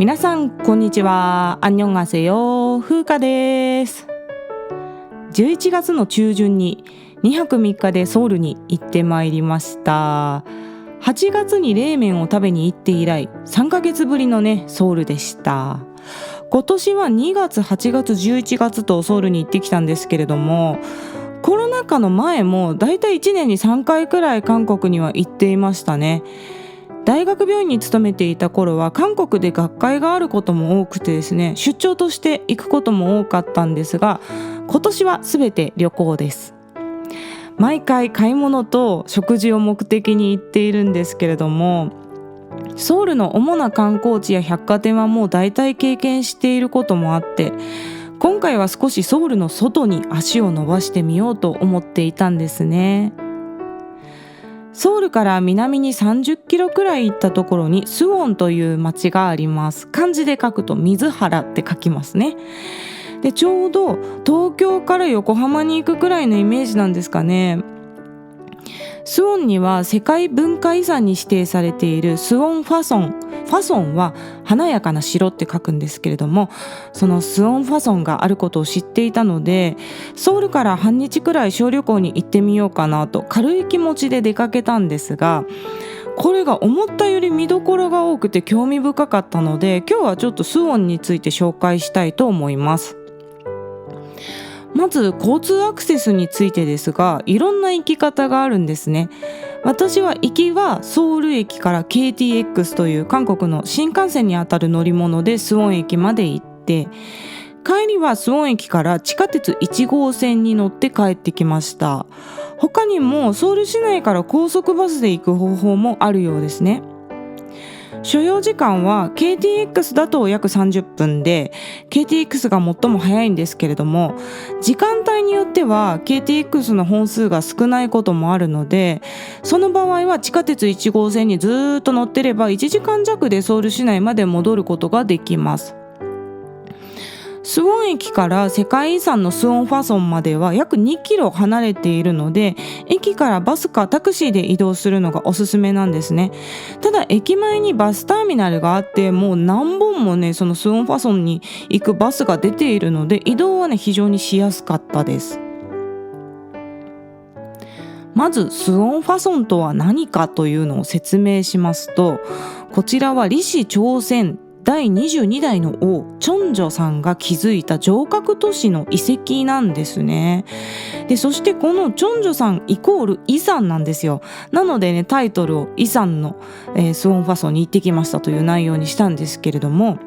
皆さんこんにちは。안녕하세요。風花です。11月の中旬に2泊3日でソウルに行ってまいりました。8月に冷麺を食べに行って以来3ヶ月ぶりのねソウルでした。今年は2月、8月、11月とソウルに行ってきたんですけれども、コロナ禍の前もだいたい1年に3回くらい韓国には行っていましたね。大学病院に勤めていた頃は韓国で学会があることも多くてですね、出張として行くことも多かったんですが、今年は全て旅行です。毎回買い物と食事を目的に行っているんですけれども、ソウルの主な観光地や百貨店はもう大体経験していることもあって、今回は少しソウルの外に足を伸ばしてみようと思っていたんですね。ソウルから南に30キロくらい行ったところにスウォンという町があります。漢字で書くと水原って書きますね。で、ちょうど東京から横浜に行くくらいのイメージなんですかね。スウォンには世界文化遺産に指定されているスウォンファソン。ファソンは華やかな城って書くんですけれども、そのスウォンファソンがあることを知っていたので、ソウルから半日くらい小旅行に行ってみようかなと軽い気持ちで出かけたんですが、これが思ったより見どころが多くて興味深かったので、今日はちょっとスウォンについて紹介したいと思います。まず交通アクセスについてですが、いろんな行き方があるんですね。私は行きはソウル駅から KTX という韓国の新幹線にあたる乗り物でスウォン駅まで行って、帰りはスウォン駅から地下鉄1号線に乗って帰ってきました。他にもソウル市内から高速バスで行く方法もあるようですね。所要時間は KTX だと約30分で KTX が最も早いんですけれども、時間帯によっては KTX の本数が少ないこともあるので、その場合は地下鉄1号線にずっと乗ってれば1時間弱でソウル市内まで戻ることができます。スウォン駅から世界遺産のスウォンファソンまでは約2キロ離れているので、駅からバスかタクシーで移動するのがおすすめなんですね。ただ駅前にバスターミナルがあって、もう何本もねそのスウォンファソンに行くバスが出ているので、移動はね非常にしやすかったです。まずスウォンファソンとは何かというのを説明しますと、こちらは李氏朝鮮第22代の王チョンジョさんが築いた城郭都市の遺跡なんですね。で、そしてこのチョンジョさんイコールイさんなんですよ。なのでね、タイトルをイさんの、スウォンファソンに行ってきましたという内容にしたんですけれども、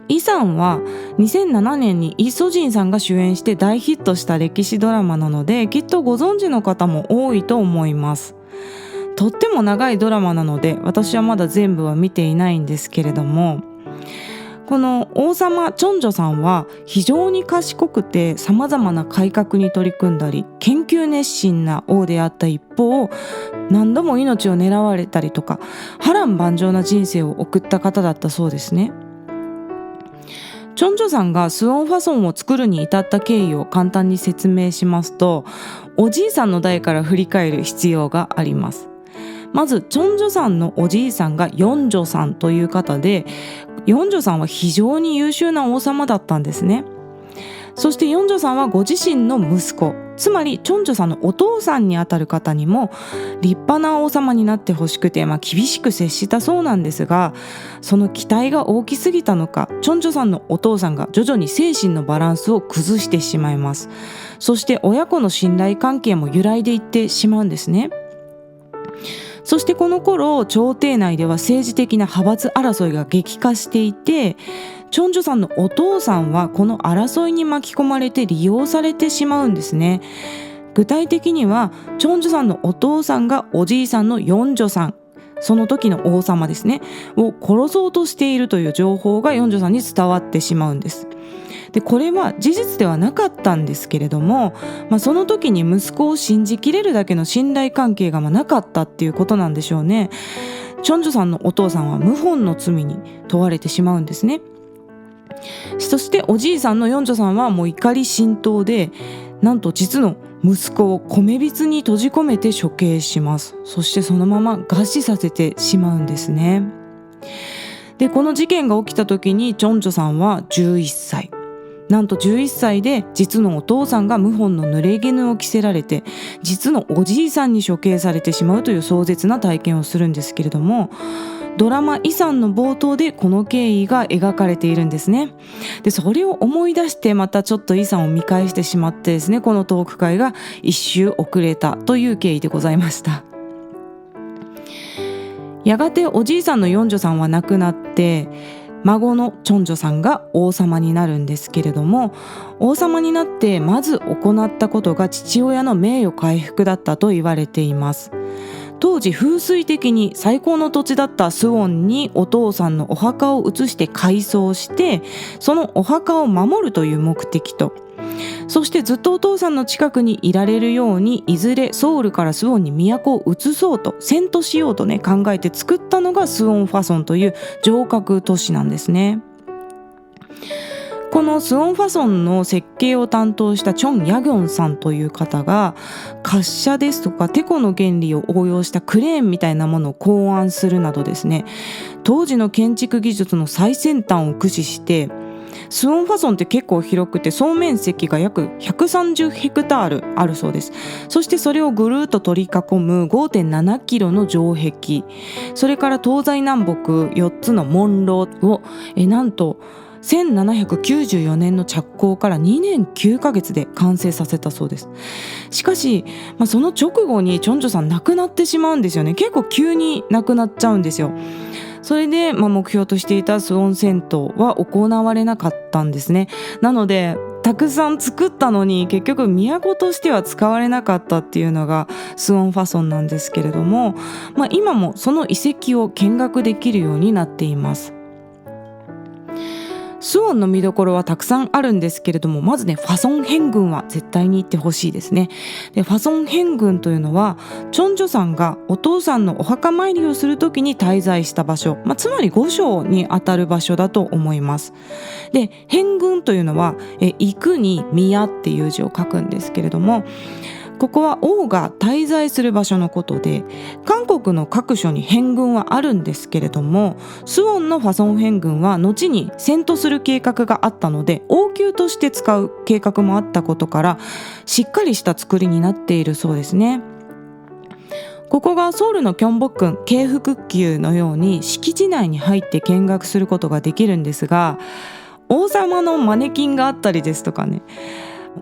イさんは2007年にイ・ソジンさんが主演して大ヒットした歴史ドラマなので、きっとご存知の方も多いと思います。とっても長いドラマなので私はまだ全部は見ていないんですけれども、この王様チョンジョさんは非常に賢くて様々な改革に取り組んだり研究熱心な王であった一方、何度も命を狙われたりとか波乱万丈な人生を送った方だったそうですね。チョンジョさんがスウォンファソンを作るに至った経緯を簡単に説明しますと、おじいさんの代から振り返る必要があります。まずチョンジョさんのおじいさんがヨンジョさんという方で、ヨンジョさんは非常に優秀な王様だったんですね。そしてヨンジョさんはご自身の息子、つまりチョンジョさんのお父さんにあたる方にも立派な王様になってほしくて、厳しく接したそうなんですが、その期待が大きすぎたのか、チョンジョさんのお父さんが徐々に精神のバランスを崩してしまいます。そして親子の信頼関係も揺らいでいってしまうんですね。そしてこの頃朝廷内では政治的な派閥争いが激化していて、チョンジョさんのお父さんはこの争いに巻き込まれて利用されてしまうんですね。具体的にはチョンジョさんのお父さんがおじいさんのヨンジョさん、その時の王様ですねを殺そうとしているという情報がヨンジョさんに伝わってしまうんです。で、これは事実ではなかったんですけれども、その時に息子を信じきれるだけの信頼関係がなかったっていうことなんでしょうね。チョンジョさんのお父さんは謀反の罪に問われてしまうんですね。そしておじいさんのヨンジョさんはもう怒り心頭で、なんと実の息子を米びつに閉じ込めて処刑します。そしてそのまま餓死させてしまうんですね。でこの事件が起きた時にチョンジョさんは11歳、なんと11歳で実のお父さんが謀反の濡れ衣を着せられて実のおじいさんに処刑されてしまうという壮絶な体験をするんですけれども、ドラマイさんの冒頭でこの経緯が描かれているんですね。でそれを思い出してまたちょっとイさんを見返してしまってですね、このトーク会が一周遅れたという経緯でございました。やがておじいさんのヨンジョさんは亡くなって孫のチョンジョさんが王様になるんですけれども、王様になってまず行ったことが父親の名誉回復だったと言われています。当時風水的に最高の土地だったスウォンにお父さんのお墓を移して改装して、そのお墓を守るという目的と、そしてずっとお父さんの近くにいられるようにいずれソウルからスウォンに都を移そうと遷都しようとね考えて作ったのがスウォンファソンという城郭都市なんですね。このスウォンファソンの設計を担当したチョン・ヤギョンさんという方が滑車ですとかテコの原理を応用したクレーンみたいなものを考案するなどですね、当時の建築技術の最先端を駆使してスウォンファソンって結構広くて総面積が約130ヘクタールあるそうです。そしてそれをぐるっと取り囲む 5.7 キロの城壁、それから東西南北4つの門廊をなんと1794年の着工から2年9ヶ月で完成させたそうです。しかし、その直後にチョンジョさん亡くなってしまうんですよね。結構急に亡くなっちゃうんですよ。それで、目標としていたスウォン戦闘は行われなかったんですね。なのでたくさん作ったのに結局都としては使われなかったっていうのがスウォンファソンなんですけれども、今もその遺跡を見学できるようになっています。スウォンの見どころはたくさんあるんですけれども、まずねファソン辺郡は絶対に行ってほしいですね。でファソン辺郡というのはチョンジョさんがお父さんのお墓参りをするときに滞在した場所、つまり御所にあたる場所だと思います。で辺郡というのは行くに宮っていう字を書くんですけれども、ここは王が滞在する場所のことで、韓国の各所に辺郡はあるんですけれども、スウォンのファソン辺郡は後に遷都する計画があったので王宮として使う計画もあったことからしっかりした作りになっているそうですね。ここがソウルのキョンボックン京福宮のように敷地内に入って見学することができるんですが、王様のマネキンがあったりですとかね、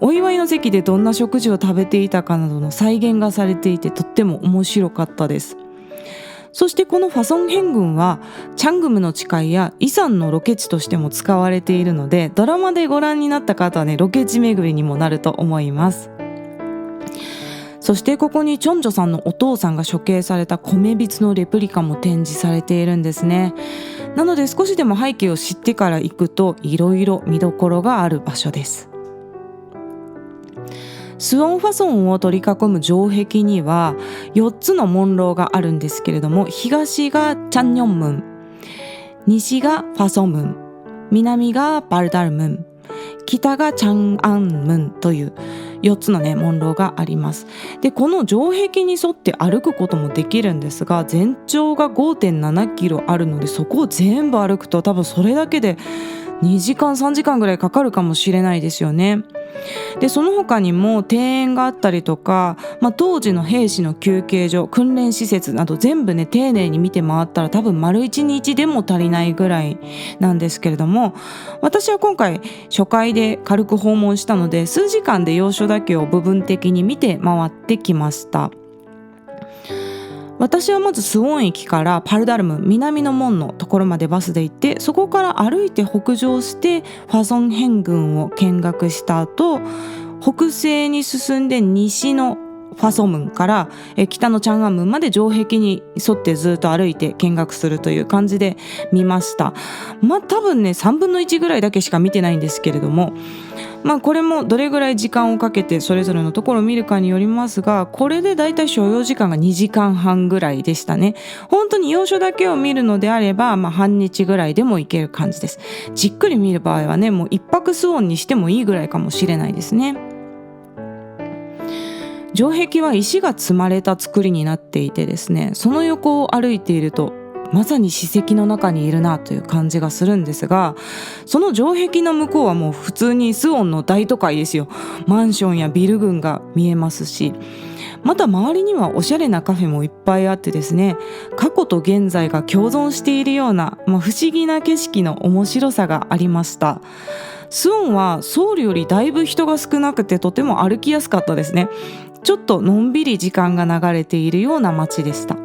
お祝いの席でどんな食事を食べていたかなどの再現がされていてとっても面白かったです。そしてこのファソン辺郡はチャングムの誓いやイサンのロケ地としても使われているので、ドラマでご覧になった方はねロケ地巡りにもなると思います。そしてここにチョンジョさんのお父さんが処刑された米びつのレプリカも展示されているんですね。なので少しでも背景を知ってから行くといろいろ見どころがある場所です。スウォンファソンを取り囲む城壁には4つの門廊があるんですけれども、東がチャンニョンムン、西がファソムン、南がバルダルムン、北がチャンアンムンという4つのね門廊があります。でこの城壁に沿って歩くこともできるんですが、全長が 5.7 キロあるのでそこを全部歩くと多分それだけで2時間3時間ぐらいかかるかもしれないですよね。でその他にも庭園があったりとか、当時の兵士の休憩所、訓練施設など全部ね丁寧に見て回ったら多分丸1日でも足りないぐらいなんですけれども、私は今回初回で軽く訪問したので数時間で要所だけを部分的に見て回ってきました。私はまずスウォン駅からパルダルム南の門のところまでバスで行って、そこから歩いて北上してファソン辺郡を見学した後、北西に進んで西のファソムンから北のチャンアンムンまで城壁に沿ってずっと歩いて見学するという感じで見ました。多分ね3分の1ぐらいだけしか見てないんですけれども、これもどれぐらい時間をかけてそれぞれのところを見るかによりますが、これでだいたい所要時間が2時間半ぐらいでしたね。本当に要所だけを見るのであれば、半日ぐらいでも行ける感じです。じっくり見る場合はね、もう一泊スウォンにしてもいいぐらいかもしれないですね。城壁は石が積まれた作りになっていてですね、その横を歩いているとまさに史跡の中にいるなという感じがするんですが、その城壁の向こうはもう普通にスオンの大都会ですよ。マンションやビル群が見えますし、また周りにはおしゃれなカフェもいっぱいあってですね、過去と現在が共存しているような、不思議な景色の面白さがありました。スオンはソウルよりだいぶ人が少なくてとても歩きやすかったですね。ちょっとのんびり時間が流れているような街でした。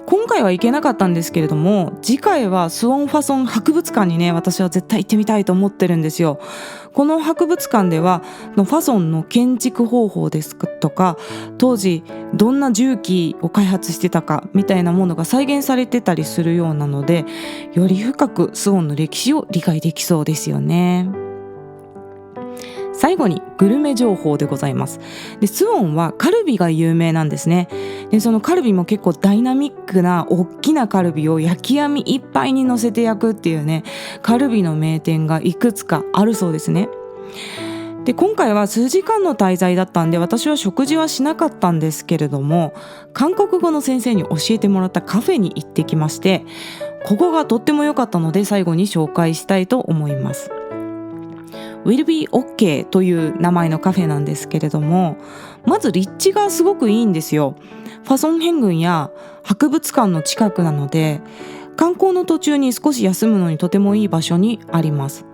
今回は行けなかったんですけれども、次回はスオンファソン博物館にね、私は絶対行ってみたいと思ってるんですよ。この博物館ではファソンの建築方法ですとか、当時どんな重機を開発してたかみたいなものが再現されてたりするようなので、より深くスオンの歴史を理解できそうですよね。最後にグルメ情報でございます。で、スオンはカルビが有名なんですね。で、そのカルビも結構ダイナミックな大きなカルビを焼き網いっぱいに乗せて焼くっていうね、カルビの名店がいくつかあるそうですね。で、今回は数時間の滞在だったんで、私は食事はしなかったんですけれども、韓国語の先生に教えてもらったカフェに行ってきまして、ここがとっても良かったので最後に紹介したいと思います。Will be OK という名前のカフェなんですけれども、まず立地がすごくいいんですよ。ファソン辺郡や博物館の近くなので、観光の途中に少し休むのにとてもいい場所にあります。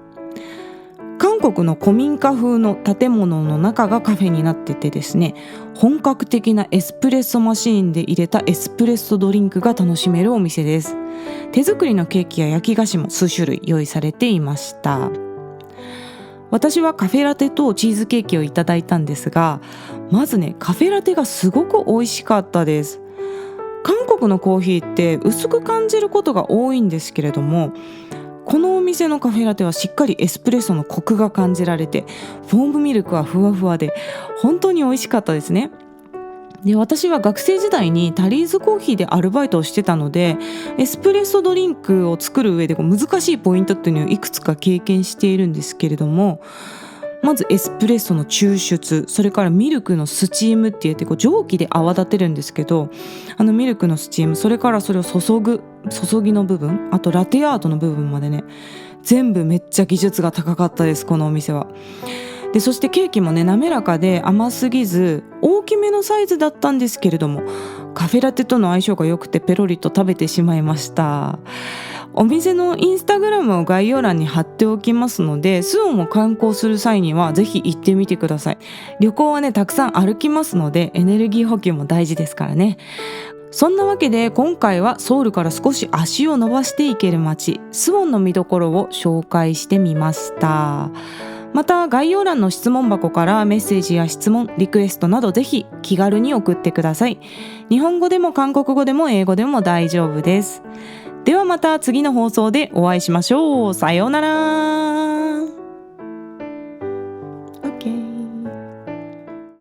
韓国の古民家風の建物の中がカフェになっててですね、本格的なエスプレッソマシーンで入れたエスプレッソドリンクが楽しめるお店です。手作りのケーキや焼き菓子も数種類用意されていました。私はカフェラテとチーズケーキをいただいたんですが、まずね、カフェラテがすごく美味しかったです。韓国のコーヒーって薄く感じることが多いんですけれども、このお店のカフェラテはしっかりエスプレッソのコクが感じられて、フォームミルクはふわふわで本当に美味しかったですね。で、私は学生時代にタリーズコーヒーでアルバイトをしてたので、エスプレッソドリンクを作る上で難しいポイントっていうのをいくつか経験しているんですけれども、まずエスプレッソの抽出、それからミルクのスチームって言って蒸気で泡立てるんですけど、ミルクのスチーム、それからそれを注ぎの部分、あとラテアートの部分までね、全部めっちゃ技術が高かったです、このお店は。で、そしてケーキもね、滑らかで甘すぎず大きめのサイズだったんですけれども、カフェラテとの相性が良くてペロリと食べてしまいました。お店のインスタグラムを概要欄に貼っておきますので、スオンを観光する際にはぜひ行ってみてください。旅行はね、たくさん歩きますのでエネルギー補給も大事ですからね。そんなわけで今回はソウルから少し足を伸ばしていける街、スオンの見どころを紹介してみました。また概要欄の質問箱からメッセージや質問、リクエストなどぜひ気軽に送ってください。日本語でも韓国語でも英語でも大丈夫です。ではまた次の放送でお会いしましょう。さようなら。